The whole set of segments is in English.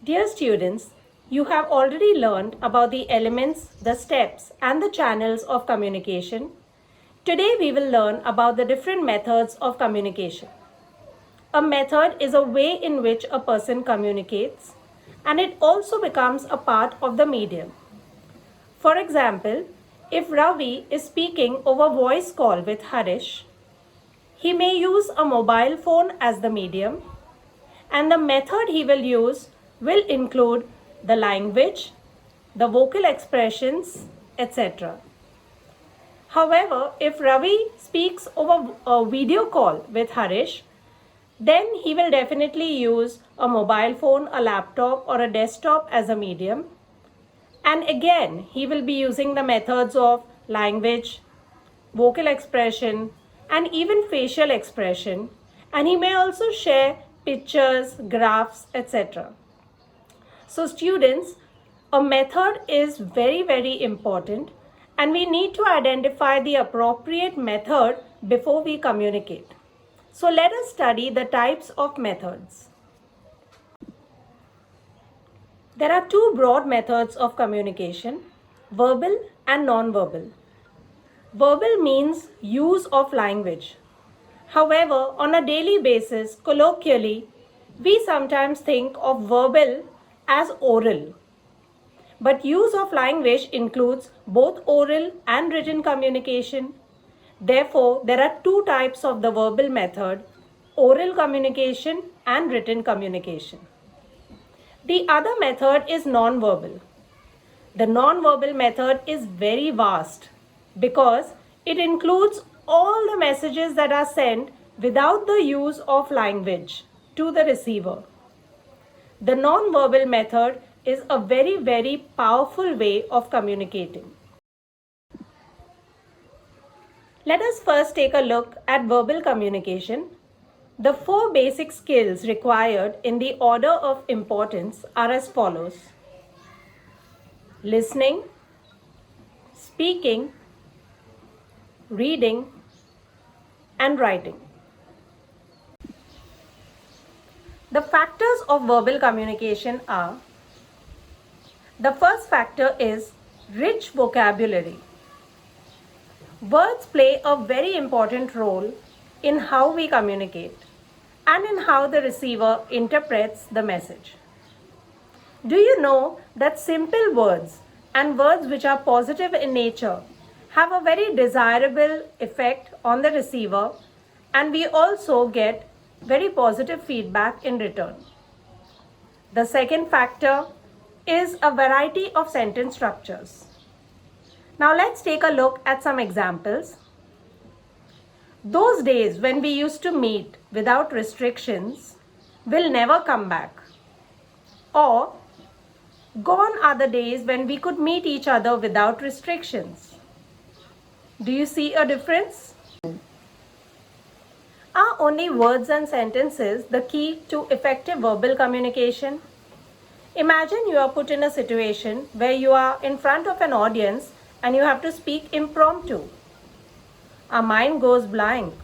Dear students, you have already learned about the elements, the steps, and the channels of communication. Today we will learn about the different methods of communication. A method is a way in which a person communicates, and it also becomes a part of the medium. For example, if Ravi is speaking over voice call with Harish, he may use a mobile phone as the medium, and the method he will use will include the language, the vocal expressions, etc. However, if Ravi speaks over a video call with Harish, then he will definitely use a mobile phone, a laptop, or a desktop as a medium. And again, he will be using the methods of language, vocal expression, and even facial expression. And he may also share pictures, graphs, etc. So students, a method is very important, and we need to identify the appropriate method before we communicate. So let us study the types of methods. There are two broad methods of communication, verbal and non-verbal. Verbal means use of language. However, on a daily basis, colloquially, we sometimes think of verbal as oral. But use of language includes both oral and written communication. Therefore, there are two types of the verbal method, oral communication and written communication. The other method is non-verbal. The non-verbal method is very vast because it includes all the messages that are sent without the use of language to the receiver. The non-verbal method is a very powerful way of communicating. Let us first take a look at verbal communication. The four basic skills required in the order of importance are as follows: listening, speaking, reading, and writing. The factors of verbal communication are: the first factor is rich vocabulary. Words play a very important role in how we communicate and in how the receiver interprets the message. Do you know that simple words and words which are positive in nature have a very desirable effect on the receiver, and we also get very positive feedback in return? The second factor is a variety of sentence structures. Now let's take a look at some examples. Those days when we used to meet without restrictions will never come back. Or, gone are the days when we could meet each other without restrictions. Do you see a difference? Are only words and sentences the key to effective verbal communication? Imagine you are put in a situation where you are in front of an audience and you have to speak impromptu. Our mind goes blank,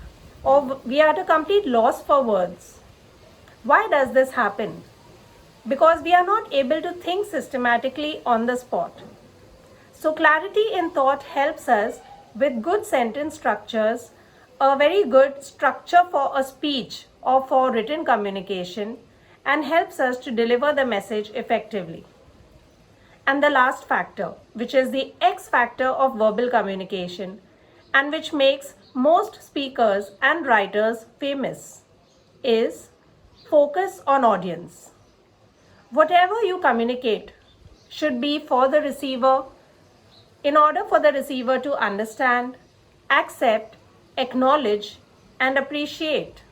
or we are at a complete loss for words. Why does this happen? Because we are not able to think systematically on the spot. So clarity in thought helps us with good sentence structures, a very good structure for a speech or for written communication, and helps us to deliver the message effectively. And the last factor, which is the X factor of verbal communication, and which makes most speakers and writers famous, is focus on audience. Whatever you communicate should be for the receiver, in order for the receiver to understand, accept, acknowledge, and appreciate.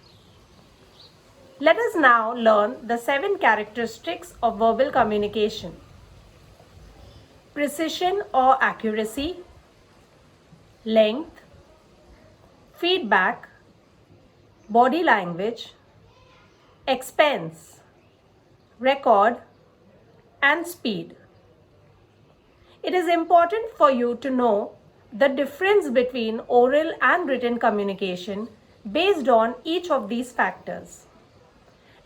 Let us now learn the 7 characteristics of verbal communication. Precision or accuracy, length, feedback, body language, expense, record, and speed. It is important for you to know the difference between oral and written communication based on each of these factors.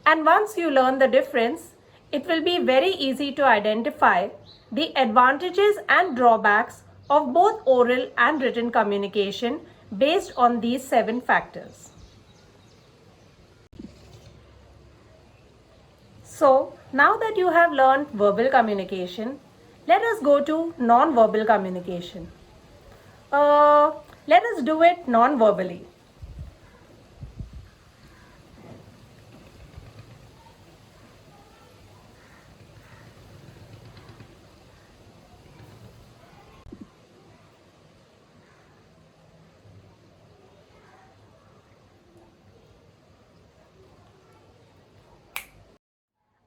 And once you learn the difference, it will be very easy to identify the advantages and drawbacks of both oral and written communication based on these 7 factors. So, now that you have learned verbal communication, let us go to non-verbal communication. Let us do it non-verbally.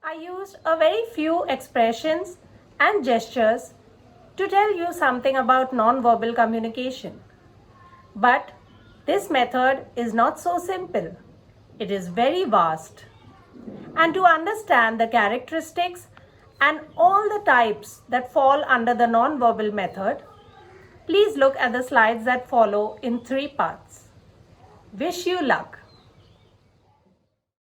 I used a very few expressions and gestures to tell you something about non-verbal communication. But this method is not so simple. It is very vast. And to understand the characteristics and all the types that fall under the non-verbal method, please look at the slides that follow in 3 parts. Wish you luck.